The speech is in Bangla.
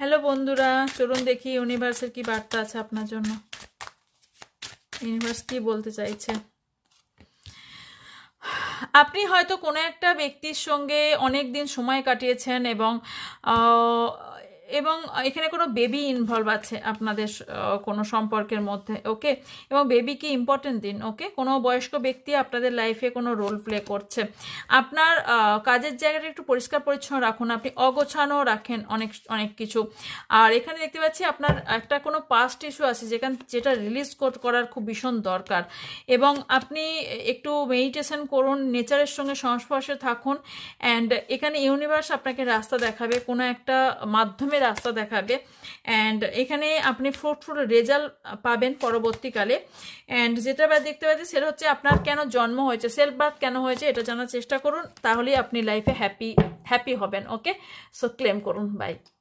হ্যালো বন্ধুরা, চলুন দেখি ইউনিভার্সের কি বার্তা আছে আপনার জন্য। ইউনিভার্স কি বলতে চাইছে? আপনি হয়তো কোনো একটা ব্যক্তির সঙ্গে অনেক দিন সময় কাটিয়েছেন এবং আহ, এবং এখানে কোনো বেবি ইনভলভ আছে আপনাদের কোনো সম্পর্কের মধ্যে, ওকে। এবং বেবি কি ইম্পর্টেন্ট দিন, ওকে। কোনো বয়স্ক ব্যক্তি আপনাদের লাইফে কোনো রোল প্লে করছে। আপনার কাজের জায়গাটা একটু পরিষ্কার পরিচ্ছন্ন রাখুন, আপনি অগোছানো রাখেন অনেক অনেক কিছু। আর এখানে দেখতে পাচ্ছি আপনার একটা কোনো পাস্ট ইস্যু আছে যেটা রিলিজ করার খুব ভীষণ দরকার। এবং আপনি একটু মেডিটেশন করুন, নেচারের সঙ্গে সংস্পর্শে থাকুন। অ্যান্ড এখানে ইউনিভার্স আপনাকে রাস্তা দেখাবে, কোনো একটা মাধ্যমে রাস্তা দেখাবে। অ্যান্ড এখানে আপনি ফ্রুটফুল রেজাল্ট পাবেন পরবর্তীকালে। অ্যান্ড যেটা দেখতে পাচ্ছি সেটা হচ্ছে আপনার কেন জন্ম হয়েছে, সেলফ বার্থ কেন হয়েছে এটা জানার চেষ্টা করুন, তাহলেই আপনি লাইফে হ্যাপি হবেন, ওকে। সো ক্লেম করুন, বাই।